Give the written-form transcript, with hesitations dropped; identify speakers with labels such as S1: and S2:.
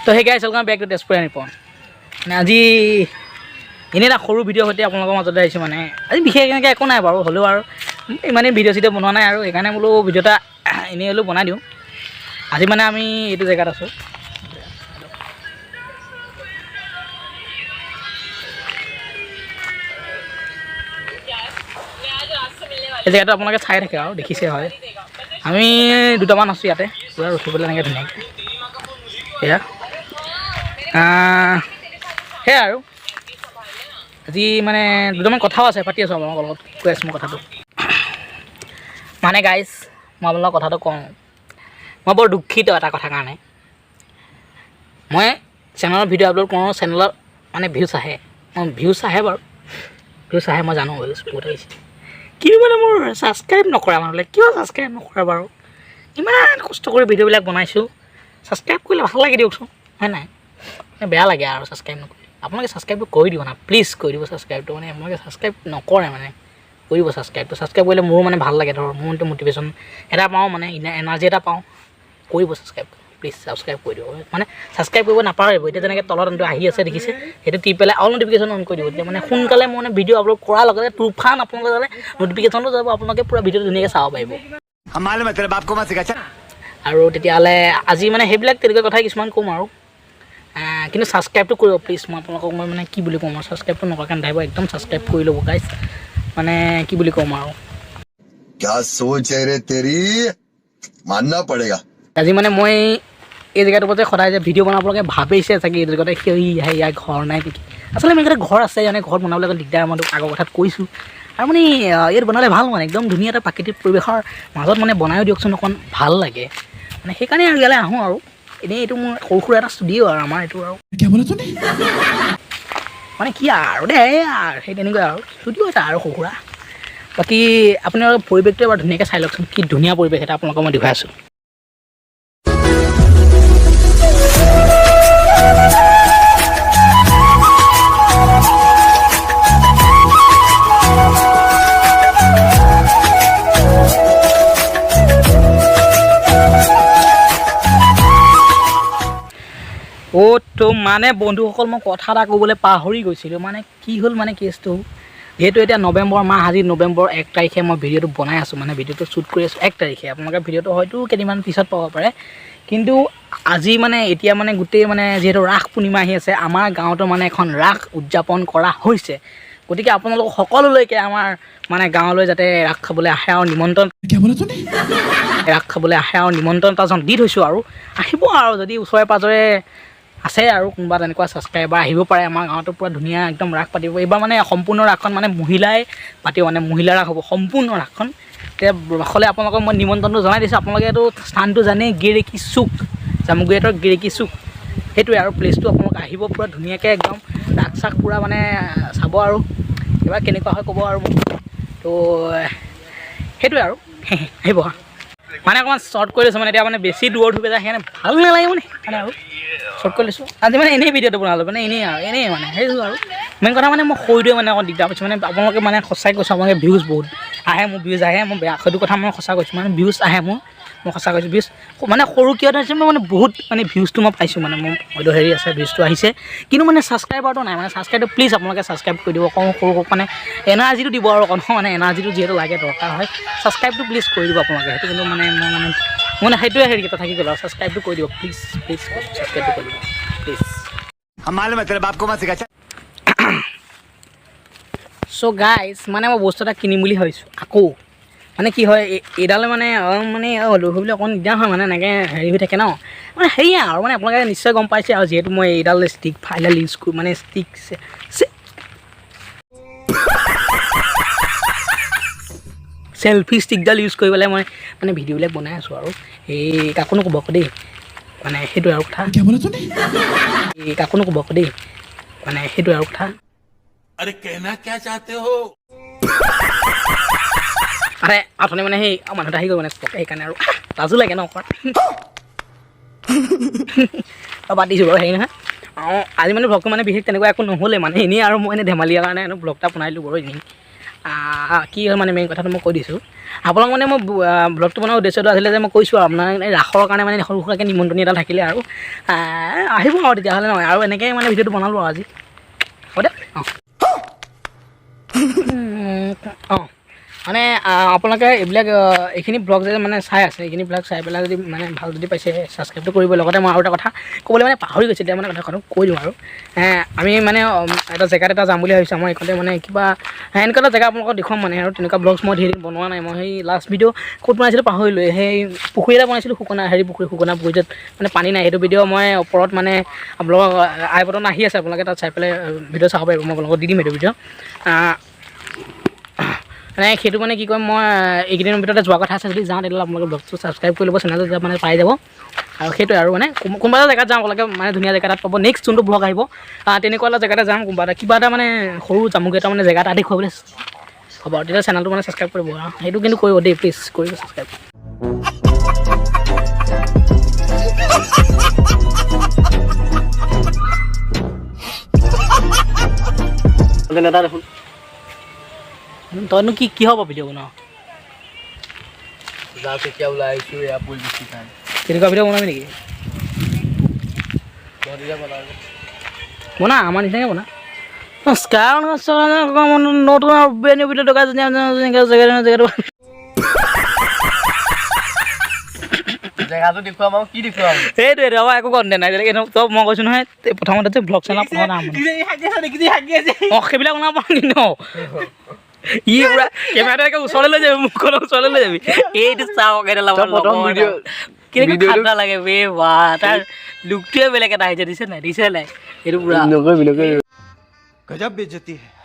S1: তো সেই গাইছ welcome back to Tezpur Nipon মানে আজি এনেই এটা সৰু ভিডিঅ' সৈতে আপোনালোকৰ মাজতে আহিছোঁ মানে আজি বিশেষ এনেকৈ একো নাই বাৰু হ'লেও আৰু ইমানেই ভিডিঅ' চিডিঅ' বনোৱা নাই আৰু সেইকাৰণে বোলো ভিডিঅ' এটা এনেই হ'লেও বনাই দিওঁ আজি মানে আমি এইটো জেগাত আছোঁ এই জেগাটো আপোনালোকে চাই থাকে আৰু দেখিছে হয় আমি দুটামান আছোঁ ইয়াতে পূৰা ৰখিবলৈ এনেকৈ ধুনীয়াকৈ এয়া সেয়া আৰু আজি মানে দুটামান কথাও আছে পাতি আছোঁ আপোনালোকৰ লগত কৈ আছোঁ মই কথাটো মানে গাইজ মই আপোনালোকৰ কথাটো কওঁ মই বৰ দুখিত এটা কথাৰ কাৰণে মই চেনেলত ভিডিঅ' আপলোড কৰোঁ চেনেলত মানে ভিউজ আহে বাৰু ভিউজ আহে মই জানো ভিউজ বহুত আহিছে কিন্তু মানে মোৰ ছাবস্ক্ৰাইব নকৰা মানুহবিলাক কিয় ছাবস্ক্ৰাইব নকৰা বাৰু ইমান কষ্ট কৰি ভিডিঅ'বিলাক বনাইছোঁ ছাবস্ক্ৰাইব কৰিলে ভাল লাগে দিয়কচোন হয় নাই বেয়া লাগে আৰু ছাবস্ক্ৰাইব নকৰি আপোনালোকে ছাবস্ক্ৰাইবটো কৰি দিব না প্লিজ কৰি দিব ছাবস্ক্ৰাইবটো মানে আপোনালোকে ছাবস্ক্ৰাইব নকৰে মানে কৰিব ছাবস্ক্ৰাইবটো ছাবস্ক্ৰাইব কৰিলে মোৰো মানে ভাল লাগে ধৰক মোৰ মটিভেশ্যন এটা পাওঁ মানে এনাৰ্জি এটা পাওঁ কৰিব ছাবস্ক্ৰাইব প্লিজ ছাবস্ক্ৰাইব কৰি দিব মানে ছাবস্ক্ৰাইব কৰিব নাপাৰিব এতিয়া যেনেকৈ তলত আহি আছে দেখিছে সেইটো টিপি পেলাই অল নটিফিকেশ্যন অন কৰি দিব তেতিয়া মানে সোনকালে মই মানে ভিডিঅ' আপলোড কৰাৰ লগতে তুফান আপোনালোকে যাতে নটিফিকেশ্যনটো যাব আপোনালোকে পূৰা ভিডিঅ'টো ধুনীয়াকৈ চাব পাৰিব আৰু তেতিয়াহ'লে আজি মানে সেইবিলাক তেনেকুৱা কথাই কিছুমান ক'ম আৰু কিন্তু ছাবস্ক্ৰাইবটো কৰিব প্লিজ মই আপোনালোকক মই মানে কি বুলি ক'ম আৰু ছাবস্ক্ৰাইবটো নকৰাকৈ নাথাকিব একদম ছাবস্ক্ৰাইব কৰি ল'ব গাইজ মানে কি বুলি ক'ম আৰু আজি মানে মই এই জেগাটোৰ ওপৰতে সদায় যে ভিডিঅ' বনাবলৈকে ভাবিছে চাগে এইটো জেগাতে ইয়াৰ ঘৰ নাই নেকি আচলতে মোৰ ইয়াতে ঘৰ আছে মানে ঘৰত বনাবলৈ দিগদাৰ মই আগৰ কথাত কৈছোঁ আৰু মানে ইয়াত বনালে ভাল মানে একদম ধুনীয়া এটা প্ৰাকৃতিক পৰিৱেশৰ মাজত মানে বনায়ো দিয়কচোন অকণ ভাল লাগে মানে সেইকাৰণে আৰু ইয়ালৈ আহোঁ আৰু এনেই এইটো মোৰ সৰু সুৰা এটা ষ্টুডিঅ' আৰু আমাৰ এইটো আৰু মানে কি আৰু দেই আৰু সেই তেনেকুৱা আৰু ষ্টুডিঅ' এটা আৰু সৰু সুৰা বাকী আপোনালোকৰ পৰিৱেশটো এবাৰ ধুনীয়াকৈ চাই লওকচোন কি ধুনীয়া পৰিৱেশ এটা আপোনালোকক মই দেখুৱাই আছোঁ তো মানে বন্ধুসকল মই কথা এটা ক'বলৈ পাহৰি গৈছিলোঁ মানে কি হ'ল মানে কেছটো যিহেতু এতিয়া নৱেম্বৰ মাহ আজি নৱেম্বৰ 1 তাৰিখে মই ভিডিঅ'টো বনাই আছোঁ মানে ভিডিঅ'টো শ্বুট কৰি আছোঁ 1 তাৰিখে আপোনালোকে ভিডিঅ'টো হয়তো কেইদিনমান পিছত পাব পাৰে কিন্তু আজি মানে এতিয়া মানে গোটেই মানে যিহেতু ৰাস পূৰ্ণিমা আহি আছে আমাৰ গাঁৱতো মানে এখন ৰাস উদযাপন কৰা হৈছে গতিকে আপোনালোক সকলোলৈকে আমাৰ মানে গাঁৱলৈ যাতে ৰাস খাবলৈ আহে আৰু নিমন্ত্ৰণ এটা দি থৈছোঁ আৰু আহিব আৰু যদি ওচৰে পাঁজৰে আছে আৰু কোনোবা তেনেকুৱা ছাবস্ক্ৰাইবাৰ আহিব পাৰে আমাৰ গাঁৱতো পূৰা ধুনীয়া একদম ৰাস পাতিব এইবাৰ মানে সম্পূৰ্ণ ৰাসখন মানে মহিলাই পাতিব মানে মহিলা ৰাস হ'ব সম্পূৰ্ণ ৰাসখন এতিয়া ৰাসলৈ আপোনালোকক মই নিমন্ত্ৰণটো জনাই দিছোঁ আপোনালোকে এইটো স্থানটো জানেই গেৰেকী চুক জামুগুৰিহাটৰ গেৰেকী চুক সেইটোৱে আৰু প্লেচটো আপোনালোকে আহিব পূৰা ধুনীয়াকৈ একদম ৰাস চাস পূৰা মানে চাব আৰু এইবাৰ কেনেকুৱা হয় ক'ব আৰু মোক তো সেইটোৱে আৰু আহিব মানে অকণমান শ্বৰ্ট কৰি লৈছোঁ মানে এতিয়া মানে বেছি দূৰত হৈ যায় সেইকাৰণে ভাল নালাগে মানে সেইকাৰণে আৰু শ্বৰ্ট কৰি লৈছোঁ আজি মানে এনেই ভিডিঅ'টো বনালোঁ মানে এনেই মানে সেইটো আৰু মেইন কথা মানে মই সৰুটোৱে মানে অকণ দিগদাৰ পাইছোঁ মানে আপোনালোকে মানে সঁচাই কৈছোঁ আপোনালোকে ভিউজ বহুত আহে মোৰ ভিউজ আহে মই বেয়া সেইটো কথা মই সঁচা কৈছোঁ মানে ভিউজ আহে মই সঁচা কৈছোঁ ভিউজ মানে সৰু কিয় হৈছে মই মানে বহুত মানে ভিউজটো মই পাইছোঁ মানে মোৰ হয়তো হেৰি আছে ভিউজটো আহিছে কিন্তু মানে ছাবস্ক্ৰাইবাৰটো নাই মানে ছাবস্ক্ৰাইবটো প্লিজ আপোনালোকে ছাবস্ক্ৰাইব কৰি দিব কওঁ সৰু মানে এনাৰ্জিটো দিব আৰু অকণ মানে এনাৰ্জিটো যিহেতু লাগে দৰকাৰ হয় ছাবস্ক্ৰাইবটো প্লিজ কৰি দিব আপোনালোকে সেইটো কিন্তু মানে মই মানে সেইটোৱে হেৰিকেইটা থাকি গ'ল আৰু ছাবস্ক্ৰাইবটো কৰি দিব প্লিজ ছাবস্ক্ৰাইবটো কৰি দিব প্লিজ চ' গাইজ মানে মই বস্তু এটা কিনিম বুলি ভাবিছোঁ আকৌ মানে কি হয় এইডালে মানে লৈ হ'বলৈ অকণ দিগদাৰ হয় মানে এনেকৈ হেৰি হৈ থাকে ন মানে সেয়া আৰু মানে আপোনালোকে নিশ্চয় গম পাইছে আৰু যিহেতু মই এইডাল ষ্টিক ফাইডাল ইউজ কৰোঁ মানে ষ্টিক চেল্ফি ষ্টিকডাল ইউজ কৰি পেলাই মই মানে ভিডিঅ'বিলাক বনাই আছোঁ আৰু এই কাকো নক'ব আকৌ দেই মানে সেইটোৱে আৰু কথা এই কাকো নক'ব আকৌ দেই মানে সেইটোৱে আৰু কথা
S2: अरे कहना क्या चाहते हो
S1: আৰে অথনি মানে সেই মানুহ এটা আহি গ'ল মানে সেইকাৰণে আৰু লাজো লাগে ন অকণ পাতিছোঁ বাৰু হেৰি নহয় আজি মানে ব্লগটো মানে বিশেষ তেনেকুৱা একো নহ'লে মানে এনেই আৰু মই এনেই ধেমালিৰ কাৰণে ব্লগ এটা বনাই দিলোঁ বাৰু এনেই কি হয় মানে মেইন কথাটো মই কৈ দিছোঁ আপোনাক মানে মই ব্লগটো বনোৱাৰ উদ্দেশ্যটো আছিলে যে মই কৈছোঁ আৰু আপোনাৰ ৰাসৰ কাৰণে মানে সৰু সুৰাকৈ নিমন্ত্ৰণি এটা থাকিলে আৰু আহিব আৰু তেতিয়াহ'লে নহয় আৰু এনেকৈ মানে ভিডিঅ'টো বনালোঁ আৰু আজি হ'ব দে অঁ মানে আপোনালোকে এইবিলাক এইখিনি ব্লগ যে মানে চাই আছে এইখিনি ব্লগ চাই পেলাই যদি মানে ভাল যদি পাইছে ছাবস্ক্ৰাইবটো কৰিব লগতে মই আৰু এটা কথা ক'বলৈ মানে পাহৰি গৈছোঁ এতিয়া মানে কথাটো কৈ দিওঁ আৰু আমি মানে এটা জেগাত এটা যাম বুলি ভাবিছোঁ আমাৰ এইখনতে মানে কিবা এনেকুৱা এটা জেগা আপোনালোকক দেখুৱাম মানে আৰু তেনেকুৱা ব্লগছ মই ধেৰ বনোৱা নাই মই সেই লাষ্ট ভিডিঅ' ক'ত বনাইছিলোঁ পাহৰিলোঁ সেই পুখুৰী এটা বনাইছিলোঁ শুকনা পুখুৰীত মানে পানী নাই সেইটো ভিডিঅ' মই ওপৰত মানে আপোনালোকৰ আই বটন আহি আছে আপোনালোকে তাত চাই পেলাই ভিডিঅ' চাব পাৰিব মই আপোনালোকক দি দিম এইটো ভিডিঅ' মানে সেইটো মানে কি কৰিম মই এইকেইদিনৰ ভিতৰতে যোৱা কথা আছে যদি যাওঁ তেতিয়াহ'লে আপোনালোকে ব্লগটো ছাবস্ক্ৰাইব কৰি ল'ব চেনেলটো তেতিয়া মানে পাই যাব আৰু সেইটোৱে আৰু মানে কোনোবা এটা জেগাত যাওঁ আপোনালোকে মানে ধুনীয়া জেগা এটাত পাব নেক্সট যোনটো ব্লগ আহিব তেনেকুৱা এটা জেগাতে যাম কোনোবা এটা কিবা এটা মানে সৰু জামুক এটা মানে জেগা এটা দেখুৱাবলৈ হ'ব আৰু তেতিয়া চেনেলটো মানে ছাবস্ক্ৰাইব কৰিব আৰু সেইটো কিন্তু কৰিব দেই প্লিজ কৰিব ছাবস্ক্ৰাইব এটা দেখোন তইনো কি হ'ব ভিডিঅ' বনাওঁ তেনেকুৱা ভিডিঅ' বনাবি নেকি বনা আমাৰ নিচিনাকৈ বনা নতুন ভিডিঅ' টকা
S3: জেগাটো দেখুৱাম আৰু কি দেখুৱাম
S1: সেইটোৱে ৰবা একো কণ্টেণ্ট নাই চব মই কৈছোঁ নহয় প্ৰথমতে যে ব্লগ চেনেল অঁ সেইবিলাক বনাব পাৰোঁ নি ন ই পুৰা কেমেৰাটো একে ওচৰলৈ লৈ যাবি মুখখনৰ ওচৰলৈ লৈ যাবি এইটো চাওক কেনেকৈ ঠাণ্ডা লাগে বে বা তাৰ লুকটোৱে বেলেগ এটা আহিছে দিছে নাই এইটো পুৰা
S2: गजब बेइज्जती है